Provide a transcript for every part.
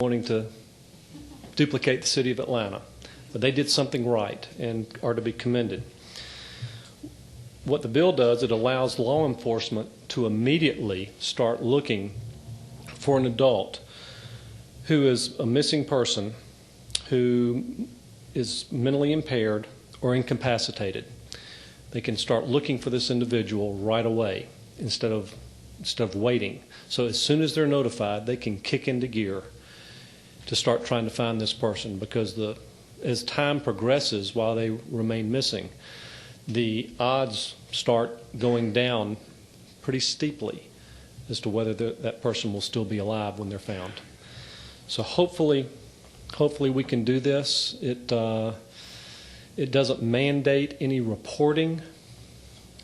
wanting to duplicate the city of Atlanta, but they did something right and are to be commended. What the bill does, it allows law enforcement to immediately start looking for an adult who is a missing person, who is mentally impaired or incapacitated. They can start looking for this individual right away instead of waiting. So as soon as they're notified, they can kick into gear to start trying to find this person, because as time progresses while they remain missing, the odds start going down pretty steeply as to whether that person will still be alive when they're found. So hopefully we can do this. It doesn't mandate any reporting.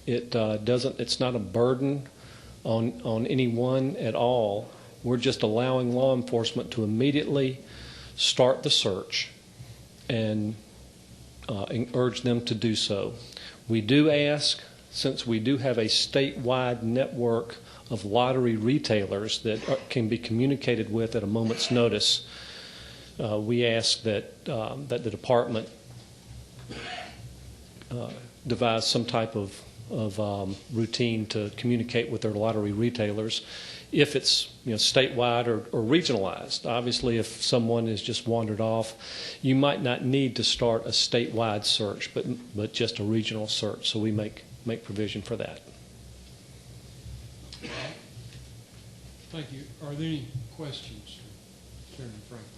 It's not a burden on anyone at all. We're just allowing law enforcement to immediately start the search and urge them to do so. We do ask, since we do have a statewide network of lottery retailers that can be communicated with at a moment's notice, we ask that the department devise some type of routine to communicate with their lottery retailers, if it's statewide or regionalized. Obviously, if someone has just wandered off, you might not need to start a statewide search, but just a regional search. So we make provision for that. Thank you. Are there any questions, Chairman Franklin?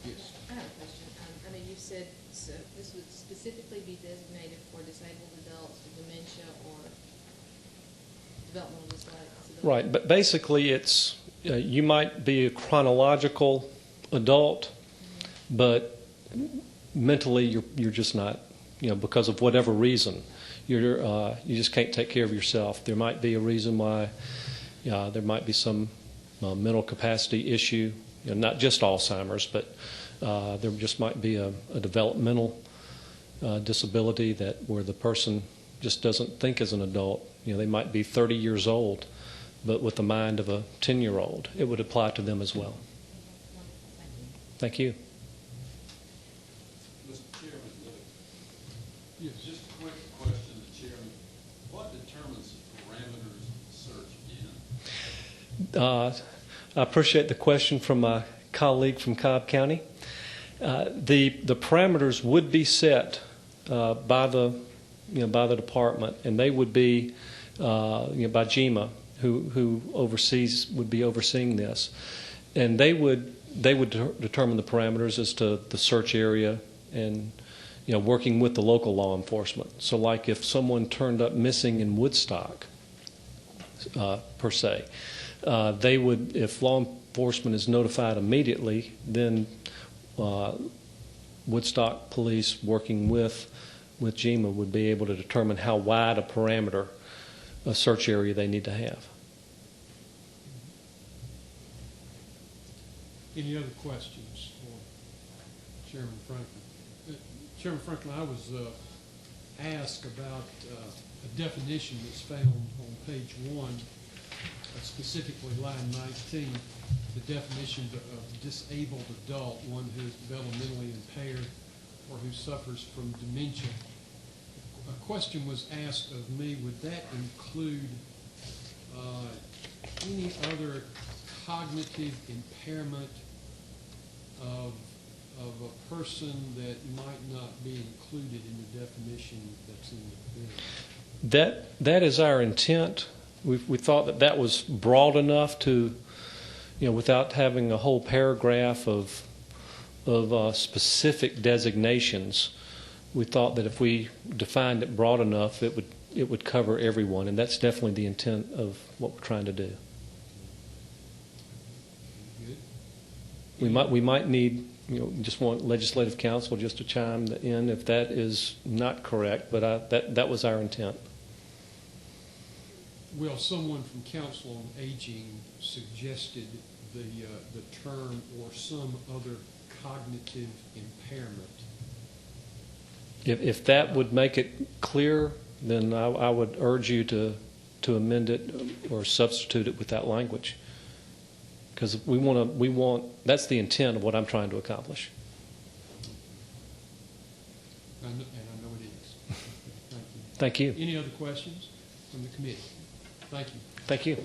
Yes. I have a question. I know you said so this would specifically be designated for disabled adults with dementia or developmental disability. Right, but basically it's you might be a chronological adult, but mentally you're just not, because of whatever reason, you just can't take care of yourself. There might be a reason why there might be some mental capacity issue, not just Alzheimer's, but there just might be a developmental disability where the person just doesn't think as an adult. They might be 30 years old, but with the mind of a 10-year-old. It would apply to them as well. Thank you. Mr. Chairman, Yes. just a quick question to the Chairman. What determines the parameters of the search again? I appreciate the question from my colleague from Cobb County. The parameters would be set by the department, and they would be by GEMA, who would be overseeing this, and they would determine the parameters as to the search area and working with the local law enforcement. So, like if someone turned up missing in Woodstock, per se, they would, if law enforcement is notified immediately, then Woodstock police working with GEMA would be able to determine how wide a parameter, a search area they need to have. Any other questions for Chairman Franklin? Chairman Franklin, I was asked about a definition that's found on page 1, specifically line 19, the definition of disabled adult, one who is developmentally impaired or who suffers from dementia. A question was asked of me, would that include any other cognitive impairment of a person that might not be included in the definition that's in the bill? That is our intent. We thought that was broad enough to, without having a whole paragraph of specific designations. We thought that if we defined it broad enough, it would cover everyone, and that's definitely the intent of what we're trying to do. Good. We might need, just want legislative counsel just to chime in if that is not correct, but that was our intent. Well, someone from Council on Aging suggested the term or some other cognitive impairment. If that would make it clear, then I would urge you to amend it or substitute it with that language. Because that's the intent of what I'm trying to accomplish. And I know it is. Thank you. Thank you. Any other questions from the committee? Thank you. Thank you.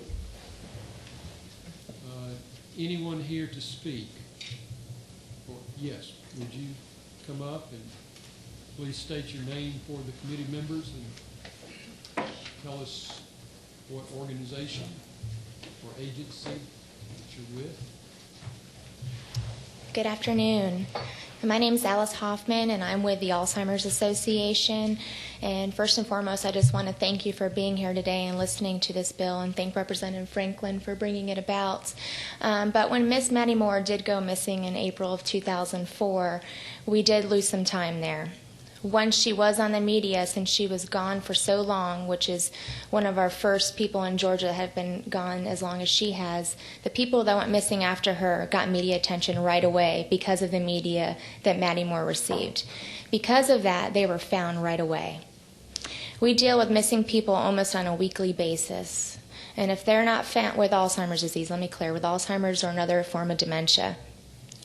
Anyone here to speak? Yes, would you come up and please state your name for the committee members and tell us what organization or agency that you're with? Good afternoon. My name is Alice Hoffman, and I'm with the Alzheimer's Association. And first and foremost, I just want to thank you for being here today and listening to this bill, and thank Representative Franklin for bringing it about. But when Miss Maddie Moore did go missing in April of 2004, we did lose some time there. Once she was on the media, since she was gone for so long, which is one of our first people in Georgia that have been gone as long as she has, the people that went missing after her got media attention right away because of the media that Maddie Moore received. Because of that, they were found right away. We deal with missing people almost on a weekly basis. And if they're not found with Alzheimer's disease, let me clear, with Alzheimer's or another form of dementia,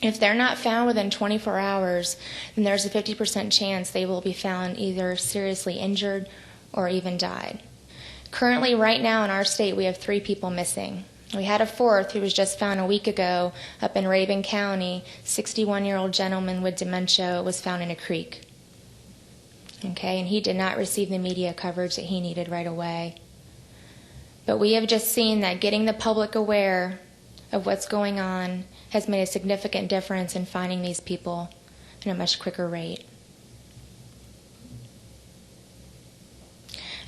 if they're not found within 24 hours, then there's a 50% chance they will be found either seriously injured or even died. Currently, right now in our state, we have 3 people missing. We had a 4th who was just found a week ago up in Rabun County. 61-year-old gentleman with dementia was found in a creek. Okay, and he did not receive the media coverage that he needed right away. But we have just seen that getting the public aware of what's going on has made a significant difference in finding these people at a much quicker rate.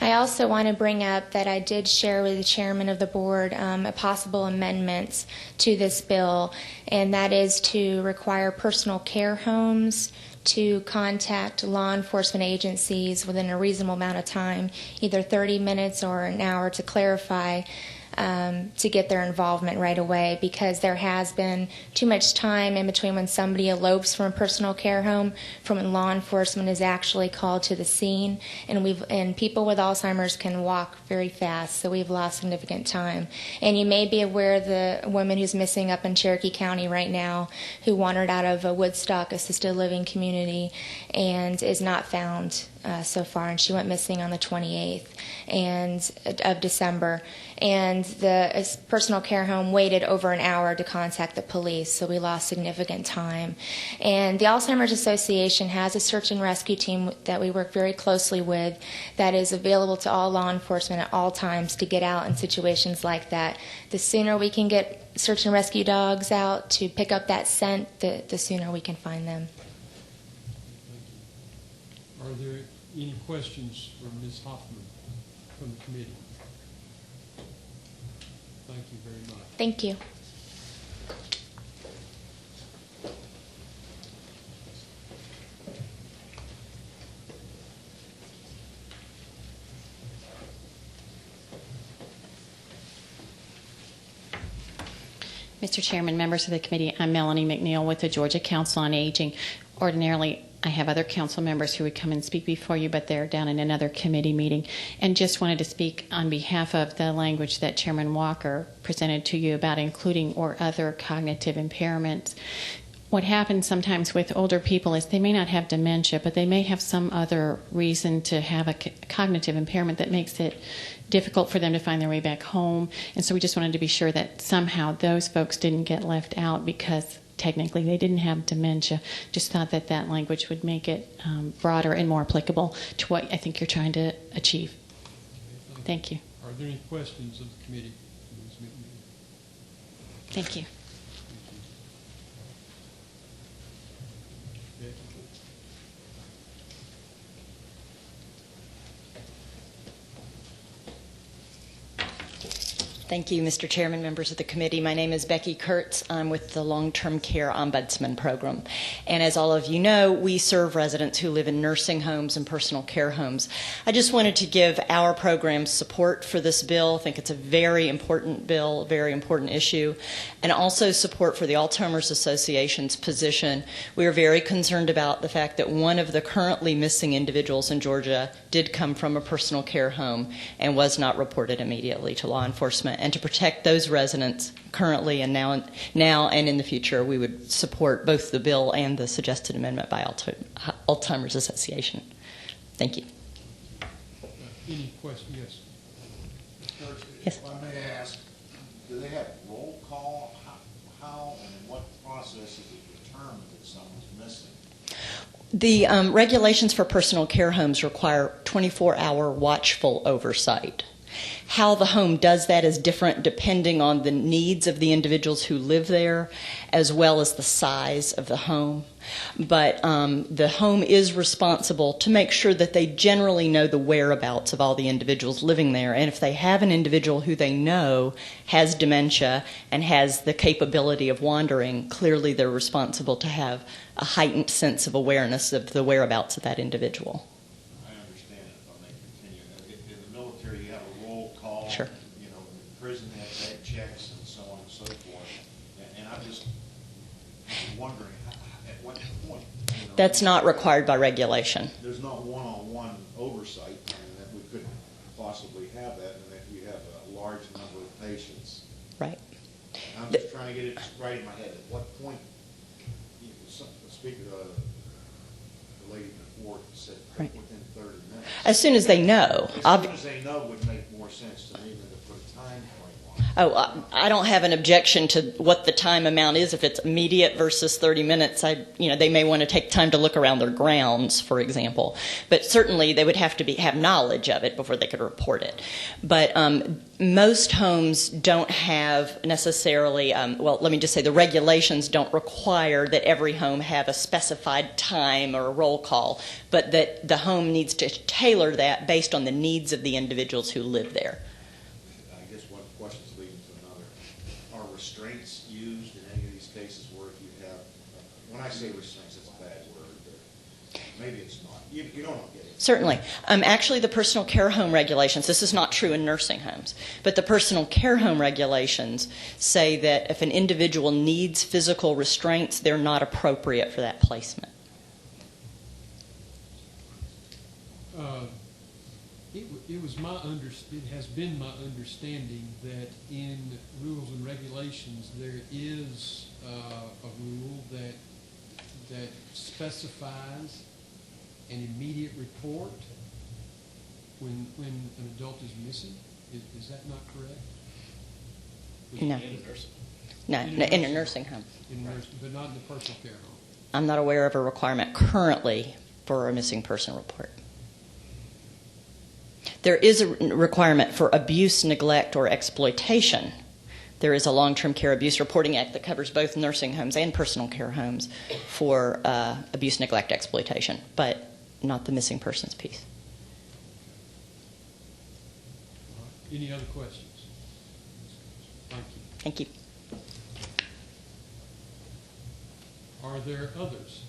I also want to bring up that I did share with the chairman of the board a possible amendment to this bill, and that is to require personal care homes to contact law enforcement agencies within a reasonable amount of time, either 30 minutes or an hour, to clarify to get their involvement right away, because there has been too much time in between when somebody elopes from a personal care home from when law enforcement is actually called to the scene, and people with Alzheimer's can walk very fast, so we've lost significant time. And you may be aware of the woman who's missing up in Cherokee County right now, who wandered out of a Woodstock assisted living community and is not found so far, and she went missing on the 28th of December. And the personal care home waited over an hour to contact the police, so we lost significant time. And the Alzheimer's Association has a search and rescue team that we work very closely with that is available to all law enforcement at all times to get out in situations like that. The sooner we can get search and rescue dogs out to pick up that scent, the sooner we can find them. Are there any questions for Ms. Hoffman from the committee? Thank you very much. Thank you. Mr. Chairman, members of the committee, I'm Melanie McNeil with the Georgia Council on Aging. Ordinarily, I have other council members who would come and speak before you, but they're down in another committee meeting. And just wanted to speak on behalf of the language that Chairman Walker presented to you about including or other cognitive impairments. What happens sometimes with older people is they may not have dementia, but they may have some other reason to have a cognitive impairment that makes it difficult for them to find their way back home. And so we just wanted to be sure that somehow those folks didn't get left out because technically they didn't have dementia. Just thought that that language would make it broader and more applicable to what I think you're trying to achieve. Okay, thank you. Are there any questions of the committee? Thank you. Thank you, Mr. Chairman, members of the committee. My name is Becky Kurtz. I'm with the Long-Term Care Ombudsman Program. And as all of you know, we serve residents who live in nursing homes and personal care homes. I just wanted to give our program support for this bill. I think it's a very important bill, a very important issue, and also support for the Alzheimer's Association's position. We are very concerned about the fact that one of the currently missing individuals in Georgia did come from a personal care home and was not reported immediately to law enforcement. And to protect those residents currently and now and in the future, we would support both the bill and the suggested amendment by Alzheimer's Association. Thank you. Any question? Yes. Yes. If I may ask, do they have roll call? How and what process is it determined that someone's missing? The regulations for personal care homes require 24-hour watchful oversight. How the home does that is different depending on the needs of the individuals who live there, as well as the size of the home. But the home is responsible to make sure that they generally know the whereabouts of all the individuals living there. And if they have an individual who they know has dementia and has the capability of wandering, clearly they're responsible to have a heightened sense of awareness of the whereabouts of that individual. Sure. You know, in prison they have bed checks and so on and so forth. And I'm just wondering, at what point? You know, that's not required by regulation. There's not one-on-one oversight, and that we couldn't possibly have that, and that we have a large number of patients. Right. I'm just trying to get it right in my head. At what point? You know, the speaker, the lady before said right. Within 30 minutes. As soon as they know. As soon as they know would make more sense to me than to put a time frame on it. Oh, I don't have an objection to what the time amount is. If it's immediate versus 30 minutes, they may want to take time to look around their grounds, for example. But certainly they would have to have knowledge of it before they could report it. But most homes don't have necessarily, well, let me just say the regulations don't require that every home have a specified time or a roll call, but that the home needs to tailor that based on the needs of the individuals who live there. I guess one question's leading to another. Are restraints used in any of these cases where if you have, when I say restraints, it's a bad word, but maybe it's not. You don't get it. Certainly. Actually, the personal care home regulations, this is not true in nursing homes, but the personal care home regulations say that if an individual needs physical restraints, they're not appropriate for that placement. It has been my understanding that in rules and regulations there is a rule that specifies an immediate report when an adult is missing. Is that not correct? No. No, in a nursing home. But not in the personal care home. I'm not aware of a requirement currently for a missing person report. There is a requirement for abuse, neglect, or exploitation. There is a Long-Term Care Abuse Reporting Act that covers both nursing homes and personal care homes for abuse, neglect, exploitation, but not the missing persons piece. Any other questions? Thank you. Thank you. Are there others?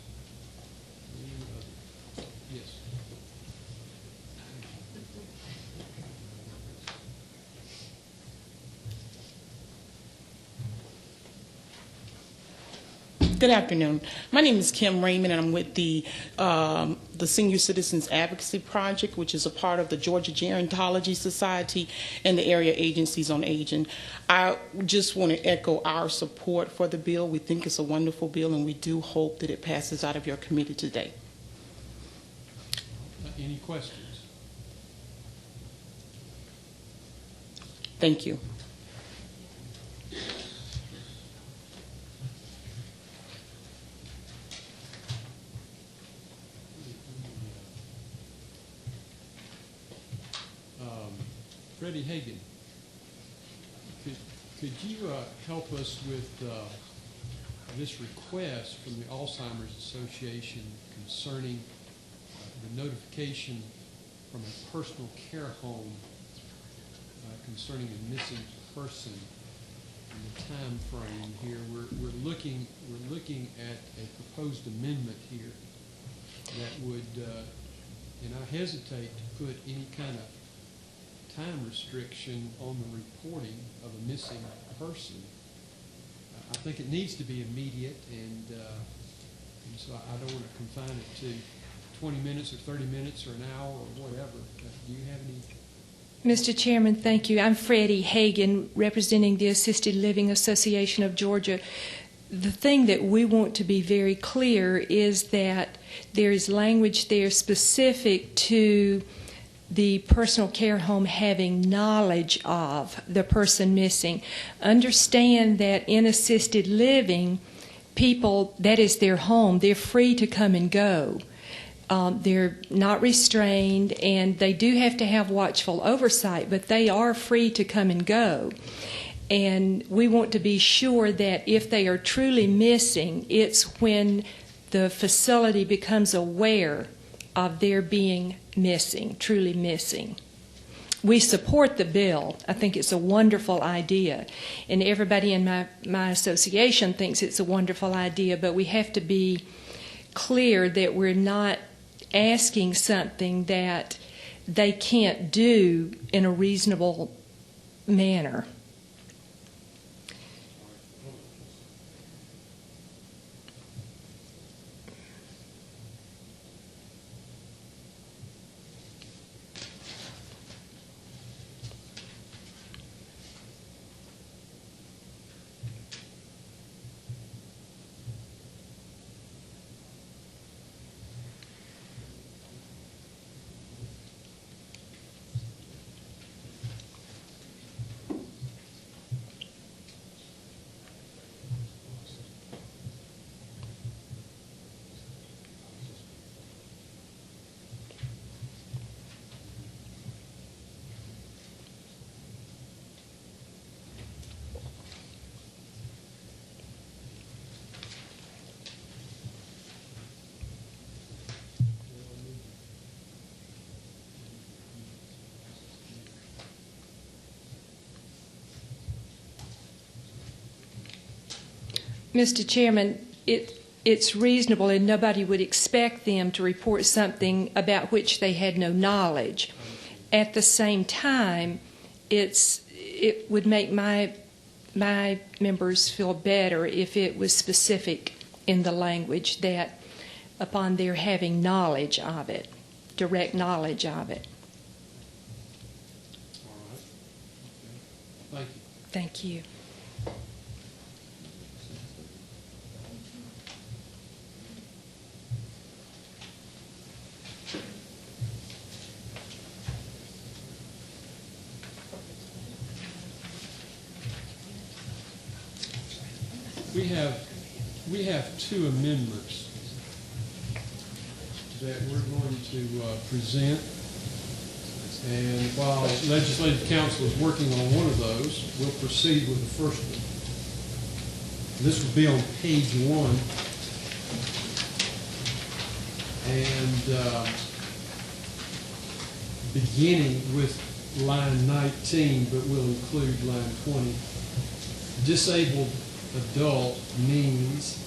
Yes. Good afternoon. My name is Kim Raymond, and I'm with the Senior Citizens Advocacy Project, which is a part of the Georgia Gerontology Society and the Area Agencies on Aging. I just want to echo our support for the bill. We think it's a wonderful bill, and we do hope that it passes out of your committee today. Any questions? Thank you. Freddie Hagan, could you help us with this request from the Alzheimer's Association concerning the notification from a personal care home concerning a missing person and the time frame here. We're looking at a proposed amendment here that would, and I hesitate to put any kind of time restriction on the reporting of a missing person. I think it needs to be immediate, and so I don't want to confine it to 20 minutes or 30 minutes or an hour or whatever. Do you have any? Mr. Chairman, thank you. I'm Freddie Hagan, representing the Assisted Living Association of Georgia. The thing that we want to be very clear is that there is language there specific to the personal care home having knowledge of the person missing. Understand that in assisted living, people, that is their home, they're free to come and go. They're not restrained, and they do have to have watchful oversight, but they are free to come and go. And we want to be sure that if they are truly missing, it's when the facility becomes aware of their being missing, truly missing. We support the bill. I think it's a wonderful idea. And everybody in my association thinks it's a wonderful idea, but we have to be clear that we're not asking something that they can't do in a reasonable manner. Mr. Chairman, it's reasonable, and nobody would expect them to report something about which they had no knowledge. At the same time, it would make my members feel better if it was specific in the language that upon their having knowledge of it, direct knowledge of it. All right. Thank you. Thank you. We have two amendments that we're going to present. And while Legislative Council is working on one of those, we'll proceed with the first one. This will be on page 1. And beginning with line 19, but we'll include line 20. Disabled adult means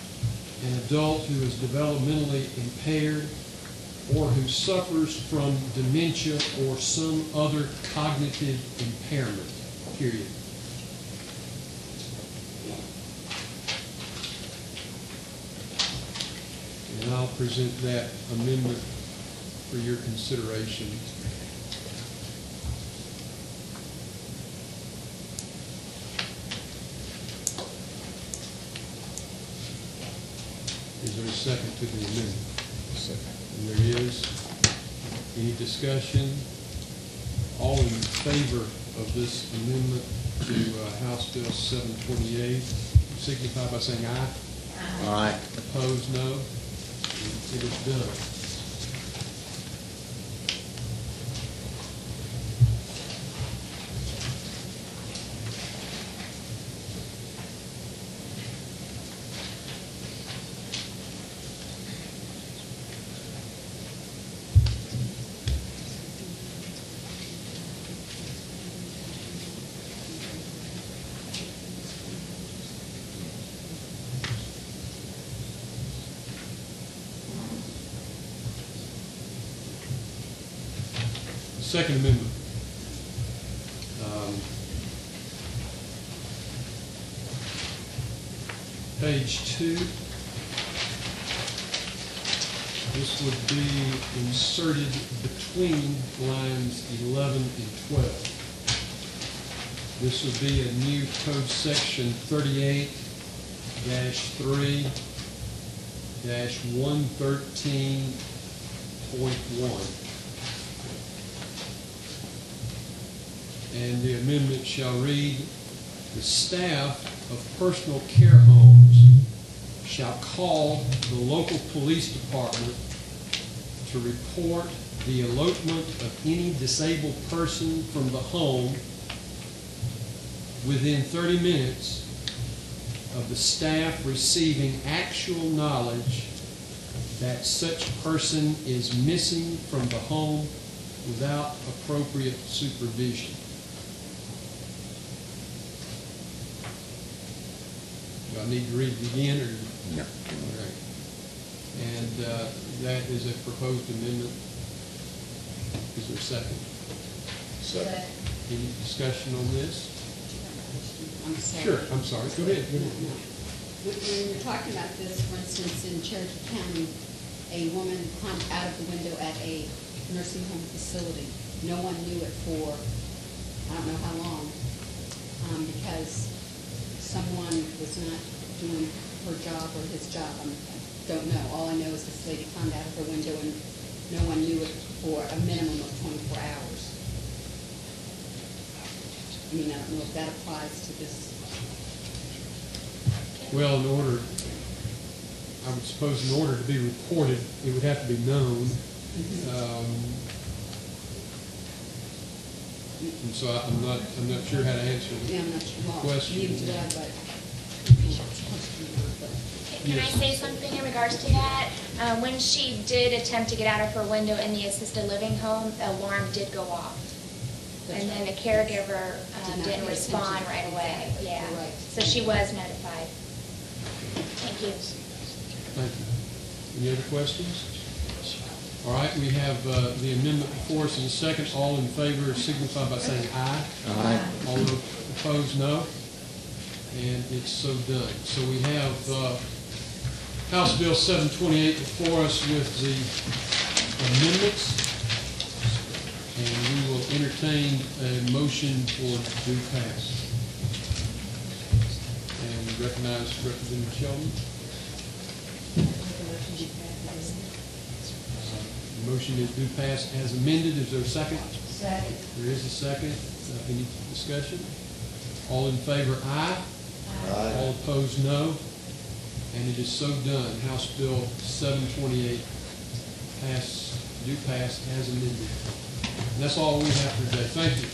an adult who is developmentally impaired or who suffers from dementia or some other cognitive impairment, period. And I'll present that amendment for your consideration. Is there a second to the amendment? Second. And there is. Any discussion? All in favor of this amendment to House Bill 728, signify by saying aye. Aye. Opposed, no. It is done. Second Amendment. Page 2. This would be inserted between lines 11 and 12. This would be a new code section 38-3-113.1. And the amendment shall read, the staff of personal care homes shall call the local police department to report the elopement of any disabled person from the home within 30 minutes of the staff receiving actual knowledge that such person is missing from the home without appropriate supervision. Do I need to read it again, or? No. All right. And that is a proposed amendment. Is there a second? Second. Any discussion on this? I'm sorry. Sure, I'm sorry. Go ahead. When you're talking about this, for instance, in Cherokee County, a woman climbed out of the window at a nursing home facility. No one knew it for, I don't know how long, because someone was not doing her job or his job. I don't know. All I know is this lady climbed out of her window and no one knew it for a minimum of 24 hours. I mean, I don't know if that applies to this. Well, I would suppose in order to be reported, it would have to be known. And so I'm not sure how to answer the Yeah, I'm not sure. Well, question. neither did I, but. Can I say something in regards to that? When she did attempt to get out of her window in the assisted living home, the alarm did go off. That's And then the right. caregiver Did not didn't pay respond attention. right away. Exactly. Yeah. You're right. So she was notified. Thank you. Thank you. Any other questions? All right, we have the amendment before us in a second. All in favor signify by saying aye. Aye. All those opposed, no. And it's so done. So we have House Bill 728 before us with the amendments. And we will entertain a motion for due pass. And we recognize Representative Sheldon. The motion is due pass as amended. Is there a second? Second. There is a second. Any discussion? All in favor, aye. Aye. All opposed, no. And it is so done. House Bill 728 due pass as amended. And that's all we have for today. Thank you.